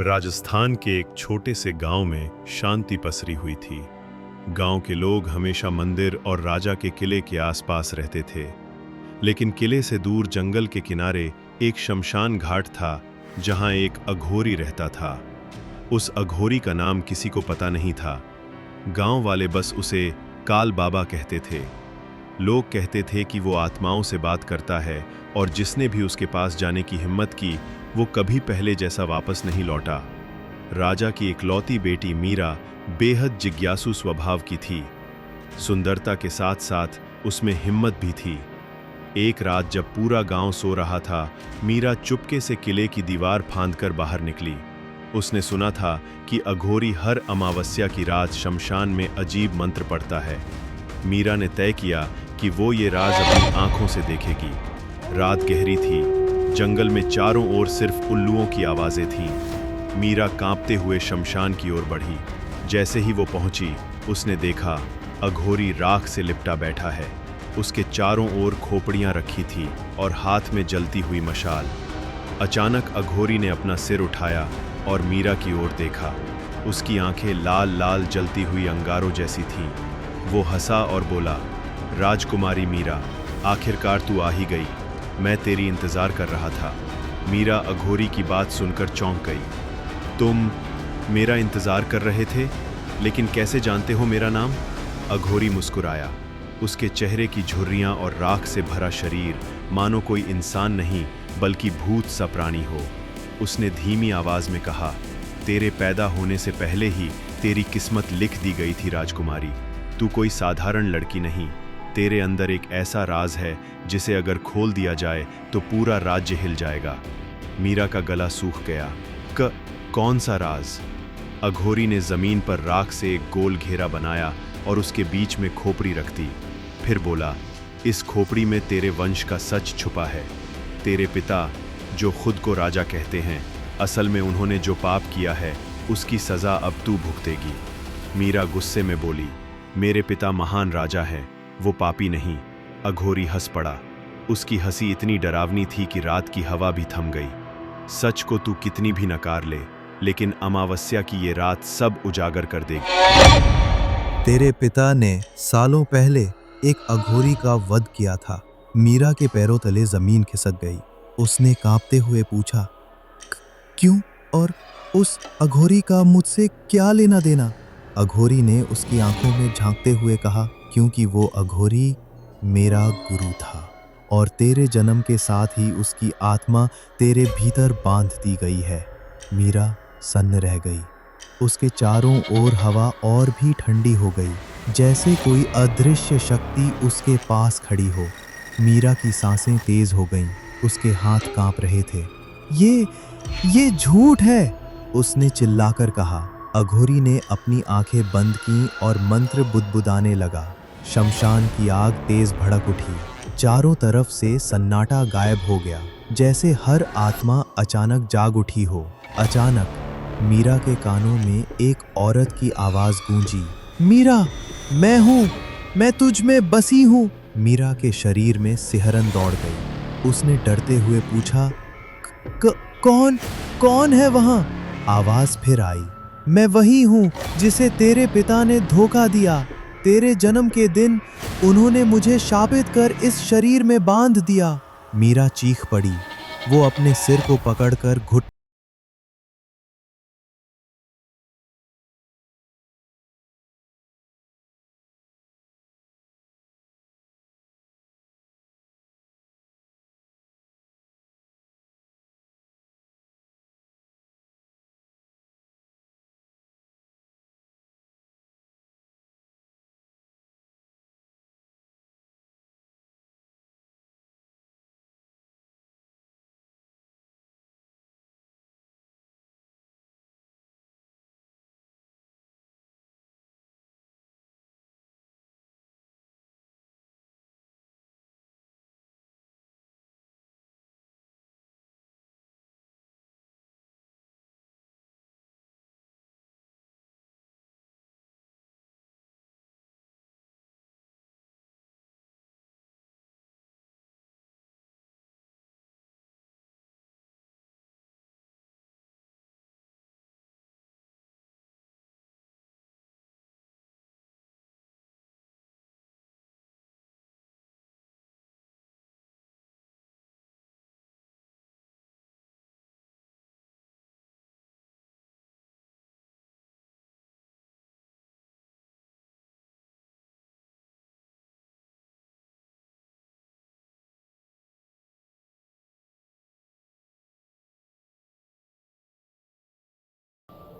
राजस्थान के एक छोटे से गांव में शांति पसरी हुई थी। गांव के लोग हमेशा मंदिर और राजा के किले के आसपास रहते थे, लेकिन किले से दूर जंगल के किनारे एक शमशान घाट था, जहां एक अघोरी रहता था। उस अघोरी का नाम किसी को पता नहीं था। गांव वाले बस उसे काल बाबा कहते थे। लोग कहते थे कि वो आत्माओं से बात करता है और जिसने भी उसके पास जाने की हिम्मत की, वो कभी पहले जैसा वापस नहीं लौटा। राजा की इकलौती बेटी मीरा बेहद जिज्ञासु स्वभाव की थी। सुंदरता के साथ साथ उसमें हिम्मत भी थी। एक रात जब पूरा गांव सो रहा था, मीरा चुपके से किले की दीवार फांदकर बाहर निकली। उसने सुना था कि अघोरी हर अमावस्या की रात शमशान में अजीब मंत्र पढ़ता है। मीरा ने तय किया कि वो ये राज अपनी आंखों से देखेगी। रात गहरी थी, जंगल में चारों ओर सिर्फ उल्लुओं की आवाजें थीं। मीरा कांपते हुए शमशान की ओर बढ़ी। जैसे ही वो पहुंची, उसने देखा अघोरी राख से लिपटा बैठा है। उसके चारों ओर खोपड़ियां रखी थी और हाथ में जलती हुई मशाल। अचानक अघोरी ने अपना सिर उठाया और मीरा की ओर देखा। उसकी आंखें लाल लाल जलती हुई अंगारों जैसी थीं। वो हंसा और बोला, राजकुमारी मीरा, आखिरकार तू आ ही गई। मैं तेरी इंतजार कर रहा था। मीरा अघोरी की बात सुनकर चौंक गई। तुम मेरा इंतजार कर रहे थे, लेकिन कैसे जानते हो मेरा नाम? अघोरी मुस्कुराया। उसके चेहरे की झुर्रियां और राख से भरा शरीर मानो कोई इंसान नहीं बल्कि भूत सा प्राणी हो। उसने धीमी आवाज में कहा, तेरे पैदा होने से पहले ही तेरी किस्मत लिख दी गई थी राजकुमारी। तू कोई साधारण लड़की नहीं। तेरे अंदर एक ऐसा राज है जिसे अगर खोल दिया जाए तो पूरा राज्य हिल जाएगा। मीरा का गला सूख गया। कौन सा राज? अघोरी ने जमीन पर राख से एक गोल घेरा बनाया और उसके बीच में खोपड़ी रख दी। फिर बोला, इस खोपड़ी में तेरे वंश का सच छुपा है। तेरे पिता, जो खुद को राजा कहते हैं, असल में उन्होंने जो पाप किया है उसकी सजा अब तू भुगतेगी। मीरा गुस्से में बोली, मेरे पिता महान राजा हैं, वो पापी नहीं। अघोरी हंस पड़ा। उसकी हंसी इतनी डरावनी थी कि रात की हवा भी थम गई। सच को तू कितनी भी नकार ले, लेकिन अमावस्या की ये रात सब उजागर कर देगी। तेरे पिता ने सालों पहले एक अघोरी का वध किया था। मीरा के पैरों तले जमीन खिसक गई। उसने कांपते हुए पूछा, क्यों? और उस अघोरी का मुझसे क्या लेना देना? अघोरी ने उसकी आंखों में झांकते हुए कहा, क्योंकि वो अघोरी मेरा गुरु था और तेरे जन्म के साथ ही उसकी आत्मा तेरे भीतर बांध दी गई है। मीरा सन्न रह गई। उसके चारों ओर हवा और भी ठंडी हो गई, जैसे कोई अदृश्य शक्ति उसके पास खड़ी हो। मीरा की सांसें तेज हो गईं, उसके हाथ कांप रहे थे। ये झूठ है, उसने चिल्लाकर कहा। अघोरी ने अपनी आंखें बंद कीं और मंत्र बुदबुदाने लगा। शमशान की आग तेज भड़क उठी। चारों तरफ से सन्नाटा गायब हो गया, जैसे हर आत्मा अचानक जाग उठी हो। अचानक मीरा के कानों में एक औरत की आवाज गूंजी, मीरा, मैं हूं, मैं तुझ में बसी हूं। मीरा के शरीर में सिहरन दौड़ गई। उसने डरते हुए पूछा, कौन कौन है वहां? आवाज फिर आई, मैं वही हूं जिसे तेरे पिता ने धोखा दिया। तेरे जन्म के दिन उन्होंने मुझे शापित कर इस शरीर में बांध दिया। मीरा चीख पड़ी। वो अपने सिर को पकड़कर घुट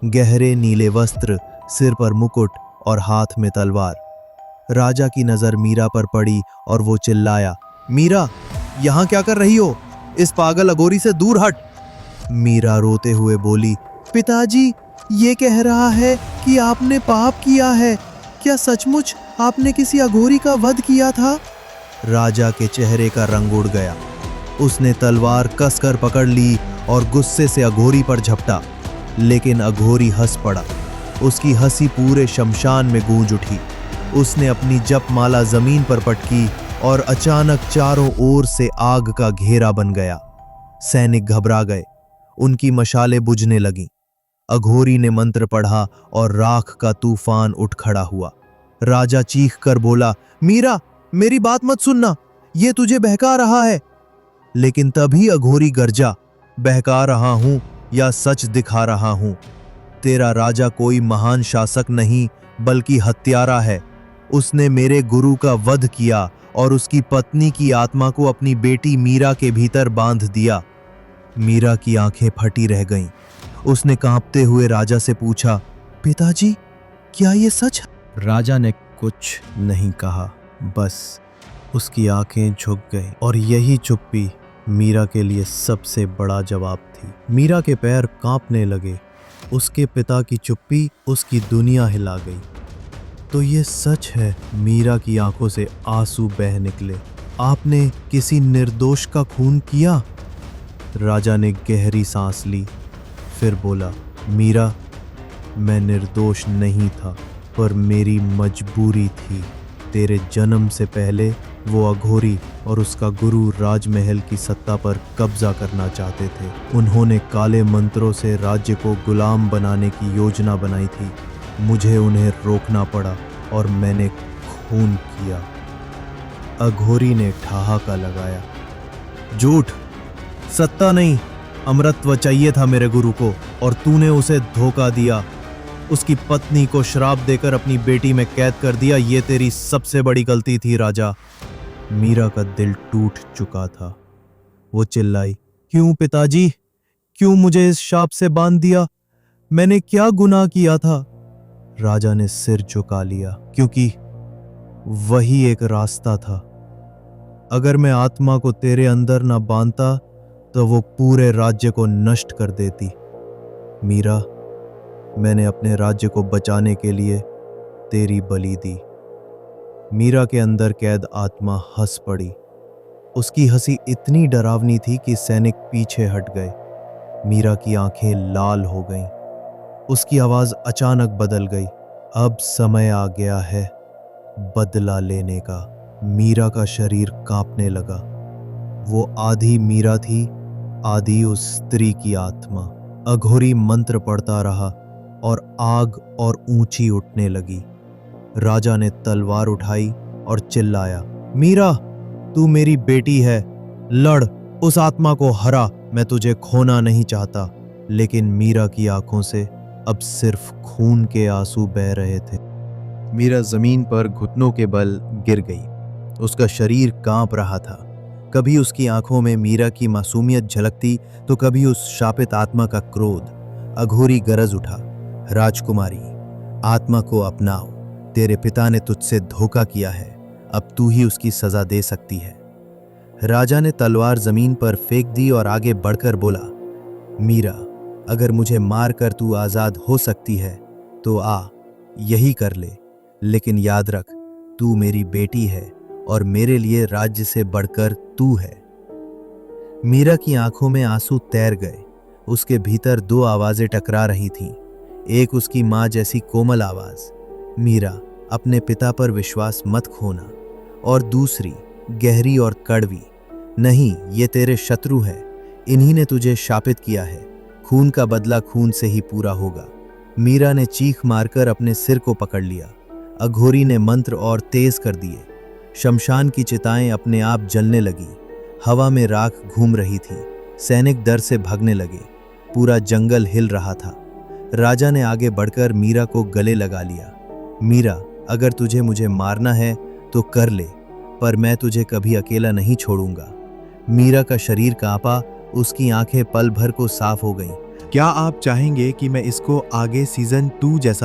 गहरे नीले वस्त्र, सिर पर मुकुट और हाथ में तलवार। राजा की नजर मीरा पर पड़ी और वो चिल्लाया, मीरा, यहाँ क्या कर रही हो? इस पागल अघोरी से दूर हट। मीरा रोते हुए बोली, पिताजी, ये कह रहा है कि आपने पाप किया है। क्या सचमुच आपने किसी अघोरी का वध किया था? राजा के चेहरे का रंग उड़ गया। उसने तलवार कसकर पकड़ ली और गुस्से से अघोरी पर झपटा, लेकिन अघोरी हंस पड़ा। उसकी हंसी पूरे शमशान में गूंज उठी। उसने अपनी जपमाला जमीन पर पटकी और अचानक चारों ओर से आग का घेरा बन गया। सैनिक घबरा गए, उनकी मशालें बुझने लगीं। अघोरी ने मंत्र पढ़ा और राख का तूफान उठ खड़ा हुआ। राजा चीख कर बोला, मीरा, मेरी बात मत सुनना, ये तुझे बहका रहा है। लेकिन तभी अघोरी गर्जा, बहका रहा हूं या सच दिखा रहा हूं? तेरा राजा कोई महान शासक नहीं बल्कि हत्यारा है। उसने मेरे गुरु का वध किया और उसकी पत्नी की आत्मा को अपनी बेटी मीरा के भीतर बांध दिया। मीरा की आंखें फटी रह गईं। उसने कांपते हुए राजा से पूछा, पिताजी, क्या ये सच? राजा ने कुछ नहीं कहा, बस उसकी आंखें झुक गईं और यही चुप्पी मीरा के लिए सबसे बड़ा जवाब थी। मीरा के पैर कांपने लगे। उसके पिता की चुप्पी उसकी दुनिया हिला गई। तो ये सच है? मीरा की आंखों से आंसू बह निकले। आपने किसी निर्दोष का खून किया? राजा ने गहरी सांस ली, फिर बोला, मीरा, मैं निर्दोष नहीं था, पर मेरी मजबूरी थी। तेरे जन्म से पहले वो अघोरी और उसका गुरु राजमहल की सत्ता पर कब्जा करना चाहते थे। उन्होंने काले मंत्रों से राज्य को गुलाम बनाने की योजना बनाई थी। मुझे उन्हें रोकना पड़ा और मैंने खून किया। अघोरी ने ठहाका लगाया, झूठ, सत्ता नहीं, अमरत्व चाहिए था मेरे गुरु को और तूने उसे धोखा दिया। उसकी पत्नी को श्राप देकर अपनी बेटी में कैद कर दिया। ये तेरी सबसे बड़ी गलती थी राजा। मीरा का दिल टूट चुका था। वो चिल्लाई, क्यों पिताजी, क्यों मुझे इस शाप से बांध दिया? मैंने क्या गुनाह किया था? राजा ने सिर झुका लिया, क्योंकि वही एक रास्ता था। अगर मैं आत्मा को तेरे अंदर न बांधता तो वो पूरे राज्य को नष्ट कर देती। मीरा, मैंने अपने राज्य को बचाने के लिए तेरी बलि दी। मीरा के अंदर कैद आत्मा हंस पड़ी। उसकी हंसी इतनी डरावनी थी कि सैनिक पीछे हट गए। मीरा की आंखें लाल हो गईं। उसकी आवाज अचानक बदल गई। अब समय आ गया है बदला लेने का। मीरा का शरीर कांपने लगा। वो आधी मीरा थी, आधी उस स्त्री की आत्मा। अघोरी मंत्र पढ़ता रहा और आग और ऊंची उठने लगी। राजा ने तलवार उठाई और चिल्लाया, मीरा, तू मेरी बेटी है, लड़, उस आत्मा को हरा। मैं तुझे खोना नहीं चाहता। लेकिन मीरा की आंखों से अब सिर्फ खून के आंसू बह रहे थे। मीरा जमीन पर घुटनों के बल गिर गई। उसका शरीर कांप रहा था। कभी उसकी आंखों में मीरा की मासूमियत झलकती तो कभी उस शापित आत्मा का क्रोध। अघोरी गरज उठा, राजकुमारी, आत्मा को अपनाओ। तेरे पिता ने तुझसे धोखा किया है, अब तू ही उसकी सजा दे सकती है। राजा ने तलवार जमीन पर फेंक दी और आगे बढ़कर बोला, मीरा, अगर मुझे मार कर तू आजाद हो सकती है तो आ, यही कर ले। लेकिन याद रख, तू मेरी बेटी है और मेरे लिए राज्य से बढ़कर तू है। मीरा की आंखों में आंसू तैर गए। उसके भीतर दो आवाजें टकरा रही थीं। एक उसकी माँ जैसी कोमल आवाज, मीरा, अपने पिता पर विश्वास मत खोना, और दूसरी गहरी और कड़वी, नहीं, ये तेरे शत्रु है, इन्हीं ने तुझे शापित किया है। खून का बदला खून से ही पूरा होगा। मीरा ने चीख मारकर अपने सिर को पकड़ लिया। अघोरी ने मंत्र और तेज कर दिए। शमशान की चिताएं अपने आप जलने लगी। हवा में राख घूम रही थी। सैनिक डर से भागने लगे। पूरा जंगल हिल रहा था। राजा ने आगे बढ़कर मीरा को गले लगा लिया। मीरा, अगर तुझे मुझे मारना है तो कर ले, पर मैं तुझे कभी अकेला नहीं छोड़ूंगा। मीरा का शरीर कांपा। उसकी आंखें पल भर को साफ हो गईं। क्या आप चाहेंगे कि मैं इसको आगे सीजन 2 जैसा